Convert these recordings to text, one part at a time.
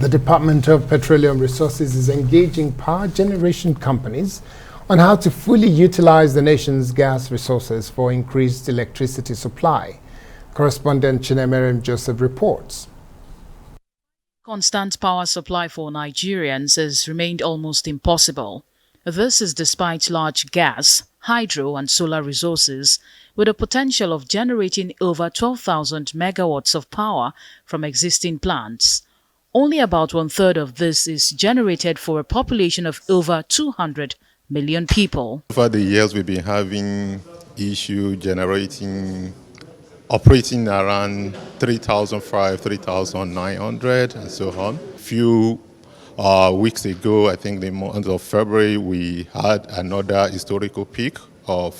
The Department of Petroleum Resources is engaging power generation companies on how to fully utilize the nation's gas resources for increased electricity supply. Correspondent Chinemerem Joseph reports. Constant power supply for Nigerians has remained almost impossible. This is despite large gas, hydro and solar resources with a potential of generating over 12,000 megawatts of power from existing plants. Only about one-third of this is generated for a population of over 200 million people. Over the years, we've been having issue operating around 3,500, 3,900 and so on. A few weeks ago, I think the month of February, we had another historical peak of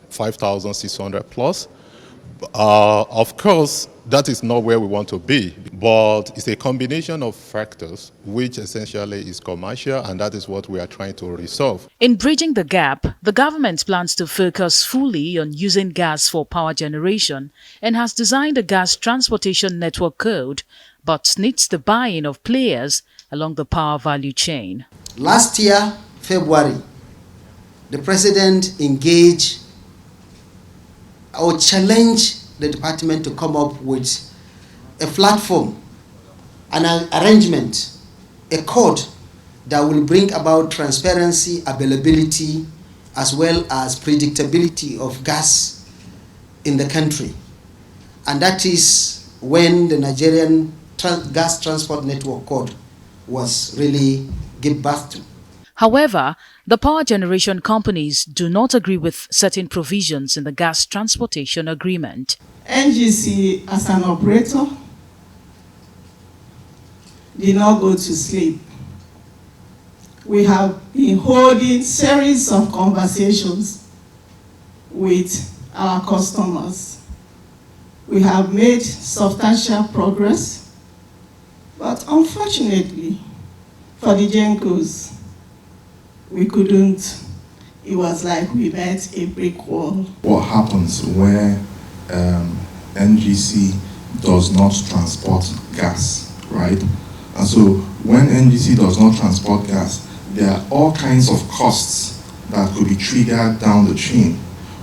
5,600 plus. Of course, that is not where we want to be, but it's a combination of factors which essentially is commercial, and that is what we are trying to resolve. In bridging the gap, the government plans to focus fully on using gas for power generation and has designed a gas transportation network code, but needs the buy-in of players along the power value chain. Last year, February, the president engaged or challenged the department to come up with a platform, an arrangement, a code that will bring about transparency, availability, as well as predictability of gas in the country. And that is when the Nigerian Gas Transport Network Code was really given birth to. However, the power generation companies do not agree with certain provisions in the gas transportation agreement. NGC, as an operator, did not go to sleep. We have been holding series of conversations with our customers. We have made substantial progress, but unfortunately for the Gencos, we couldn't. It was like we met a brick wall. What happens where NGC does not transport gas, right? And so when NGC does not transport gas, there are all kinds of costs that could be triggered down the chain.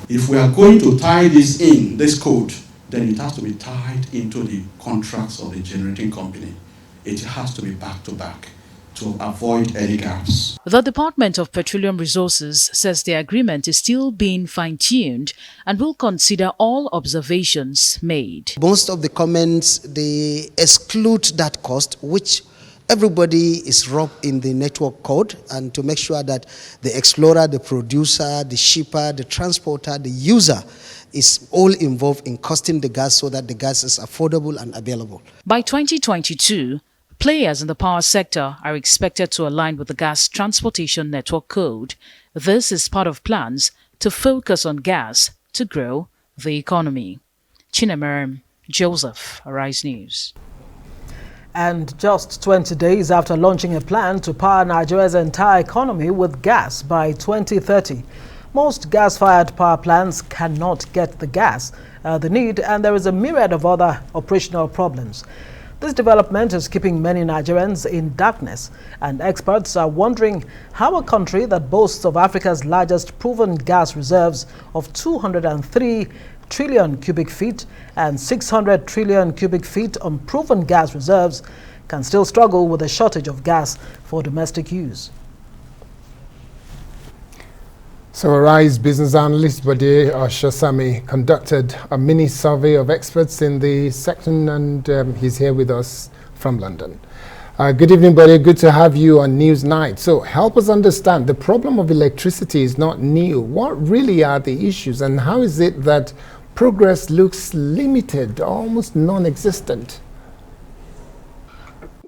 If we are going to tie this in, this code, then it has to be tied into the contracts of the generating company. It has to be back to back, to avoid any gaps. The Department of Petroleum Resources says the agreement is still being fine-tuned and will consider all observations made. Most of the comments, they exclude that cost, which everybody is robbed in the network code, and to make sure that the explorer, the producer, the shipper, the transporter, the user is all involved in costing the gas so that the gas is affordable and available. By 2022, players in the power sector are expected to align with the Gas Transportation Network Code. This is part of plans to focus on gas to grow the economy. Chinemerem Joseph, Arise News. And just 20 days after launching a plan to power Nigeria's entire economy with gas by 2030, most gas-fired power plants cannot get the gas they need, and there is a myriad of other operational problems. This development is keeping many Nigerians in darkness, and experts are wondering how a country that boasts of Africa's largest proven gas reserves of 203 trillion cubic feet and 600 trillion cubic feet unproven gas reserves can still struggle with a shortage of gas for domestic use. So Arise business analyst Bode Oshosami conducted a mini survey of experts in the section, and he's here with us from London. Good evening, Bode. Good to have you on News Night. So help us understand, the problem of electricity is not new. What really are the issues, and how is it that progress looks limited, almost non-existent?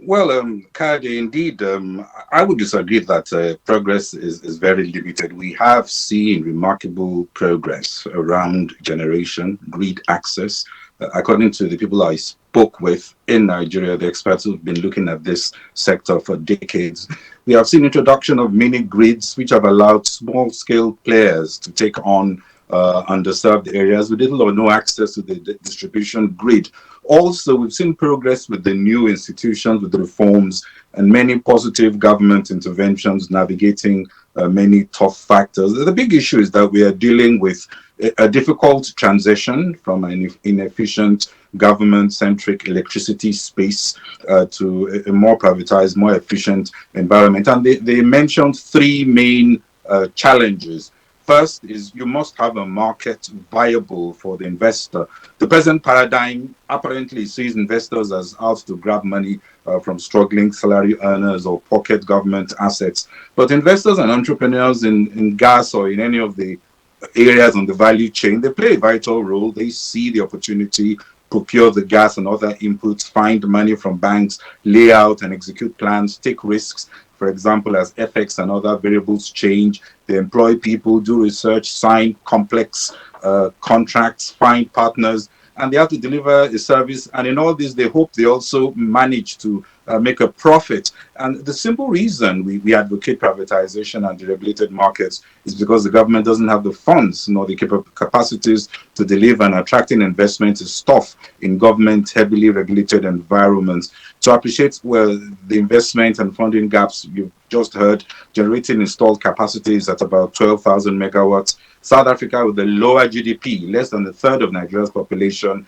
Well, Kade, indeed, I would disagree that progress is very limited. We have seen remarkable progress around generation, grid access. According to the people I spoke with in Nigeria, the experts who've been looking at this sector for decades, we have seen introduction of mini grids, which have allowed small-scale players to take on underserved areas with little or no access to the distribution grid. Also, we've seen progress with the new institutions, with the reforms, and many positive government interventions navigating many tough factors. The big issue is that we are dealing with a difficult transition from an inefficient government-centric electricity space to a more privatized, more efficient environment. And they mentioned three main challenges. First is you must have a market viable for the investor. The present paradigm apparently sees investors as out to grab money from struggling salary earners or pocket government assets. But investors and entrepreneurs in gas or in any of the areas on the value chain, they play a vital role. They see the opportunity, procure the gas and other inputs, find money from banks, lay out and execute plans, take risks. For example, as FX and other variables change, they employ people, do research, sign complex contracts, find partners, and they have to deliver a service. And in all this, they hope they also manage to make a profit. And the simple reason we advocate privatization and deregulated markets is because the government doesn't have the funds nor the capacities to deliver, and attracting investment is tough in government heavily regulated environments. To appreciate well the investment and funding gaps, you've just heard generating installed capacities at about 12,000 megawatts. South Africa, with a lower GDP, less than a third of Nigeria's population,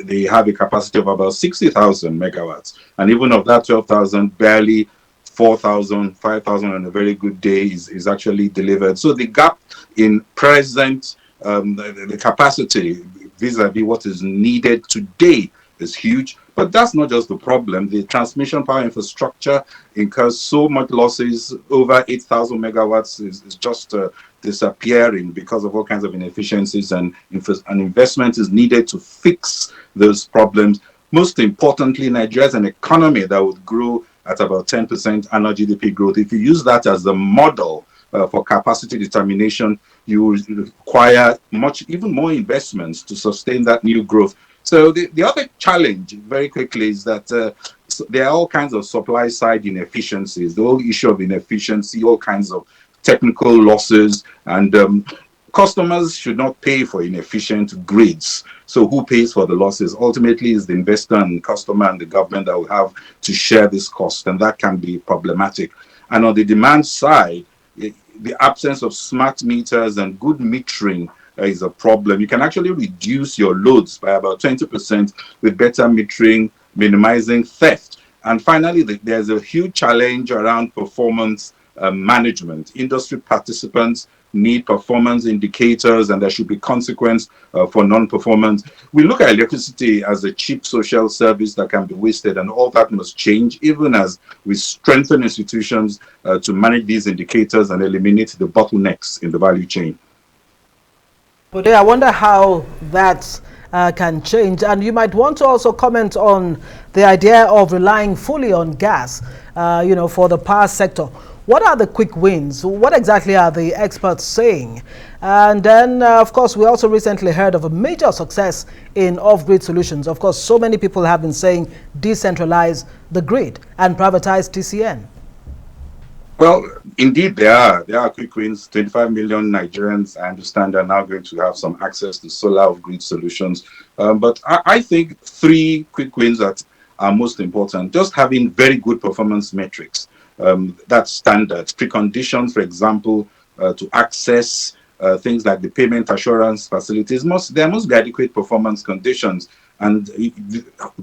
they have a capacity of about 60,000 megawatts. And even of that 12,000, barely 4,000, 5,000 on a very good day is actually delivered. So the gap in present, the capacity vis-a-vis what is needed today is huge. But that's not just the problem. The transmission power infrastructure incurs so much losses. Over 8,000 megawatts is just disappearing because of all kinds of inefficiencies, and investment is needed to fix those problems. Most importantly, Nigeria is an economy that would grow at about 10% annual GDP growth. If you use that as the model for capacity determination, you require even more investments to sustain that new growth. So the other challenge, very quickly, is that there are all kinds of supply side inefficiencies. The whole issue of inefficiency, all kinds of technical losses, and customers should not pay for inefficient grids. So who pays for the losses? Ultimately, is the investor and customer and the government that will have to share this cost, and that can be problematic. And on the demand side, the absence of smart meters and good metering is a problem. You can actually reduce your loads by about 20% with better metering, minimizing theft. And finally, there's a huge challenge around performance management. Industry participants need performance indicators, and there should be consequence for non-performance. We look at electricity as a cheap social service that can be wasted, and all that must change, even as we strengthen institutions to manage these indicators and eliminate the bottlenecks in the value chain. But I wonder how that can change. And you might want to also comment on the idea of relying fully on gas, for the power sector. What are the quick wins? What exactly are the experts saying? And then, of course, we also recently heard of a major success in off-grid solutions. Of course, so many people have been saying decentralize the grid and privatize TCN. Well, indeed, there are quick wins. 25 million Nigerians, I understand, are now going to have some access to solar off-grid solutions. But I think three quick wins that are most important. Just having very good performance metrics. That's standard. Preconditions, for example, to access things like the payment assurance facilities, there must be adequate performance conditions. And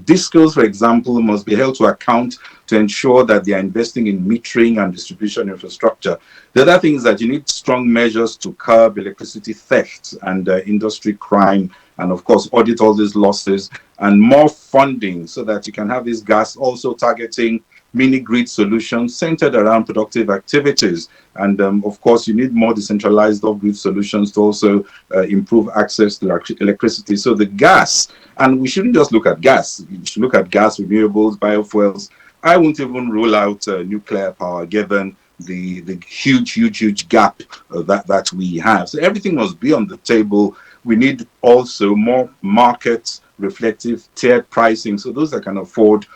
DISCOs, for example, must be held to account to ensure that they are investing in metering and distribution infrastructure. The other thing is that you need strong measures to curb electricity theft and industry crime, and of course, audit all these losses, and more funding so that you can have this gas also targeting mini-grid solutions centered around productive activities. And of course, you need more decentralized off-grid solutions to also improve access to electricity. So the gas, and we shouldn't just look at gas, we should look at gas, renewables, biofuels. I won't even rule out nuclear power, given the huge gap that we have. So everything must be on the table. We need also more market reflective tiered pricing, so those that can afford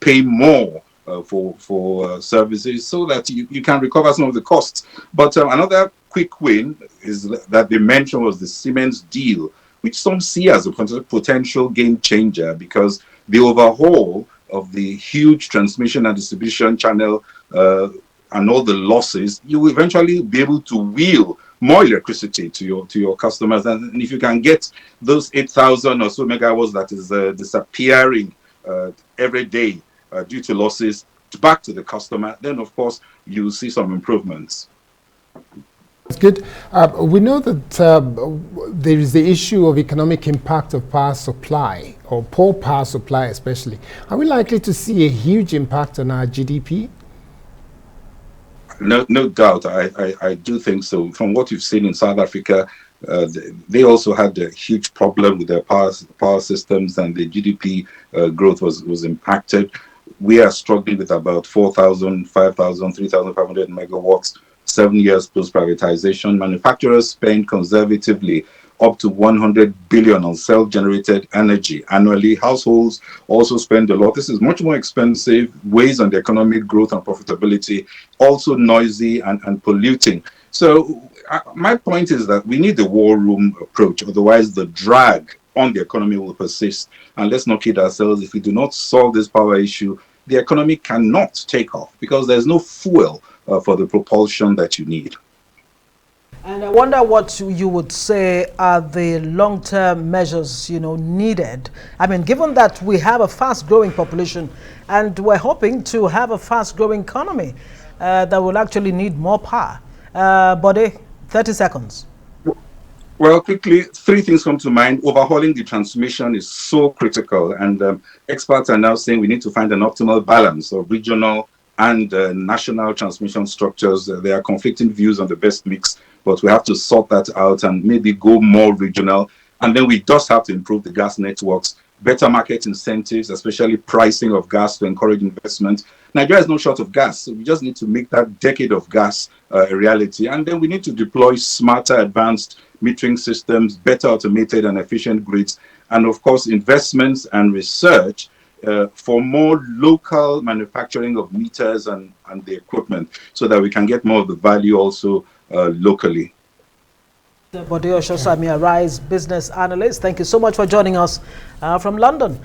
pay more for services, so that you can recover some of the costs. But another quick win is that they mentioned was the Siemens deal, which some see as a potential game changer because the overhaul of the huge transmission and distribution channel and all the losses, you will eventually be able to wheel more electricity to your customers. And if you can get those 8,000 or so megawatts that is disappearing every day due to losses back to the customer, then of course you will see some improvements. That's good. We know that there is the issue of economic impact of power supply, or poor power supply especially. Are we likely to see a huge impact on our GDP? No doubt. I do think so. From what you've seen in South Africa, they also had a huge problem with their power systems, and the GDP growth was impacted. We are struggling with about 4,000, 5,000, 3,500 megawatts, 7 years post privatization. Manufacturers spend conservatively up to 100 billion on self-generated energy annually. Households also spend a lot. This is much more expensive, weighs on the economic growth and profitability, also noisy and polluting. So my point is that we need the war room approach, otherwise the drag on the economy will persist. And let's not kid ourselves, if we do not solve this power issue, the economy cannot take off because there's no fuel for the propulsion that you need. And I wonder what you would say are the long-term measures, needed. I mean, given that we have a fast-growing population and we're hoping to have a fast-growing economy that will actually need more power. Bode, 30 seconds. Well, quickly, three things come to mind. Overhauling the transmission is so critical, and experts are now saying we need to find an optimal balance of regional and national transmission structures. There are conflicting views on the best mix, but we have to sort that out and maybe go more regional. And then we just have to improve the gas networks, better market incentives, especially pricing of gas to encourage investment. Nigeria is no short of gas, so we just need to make that decade of gas a reality. And then we need to deploy smarter, advanced metering systems, better automated and efficient grids, and of course, investments and research for more local manufacturing of meters and the equipment so that we can get more of the value also locally. Bode Oshosami, Arise business analyst, thank you so much for joining us from London.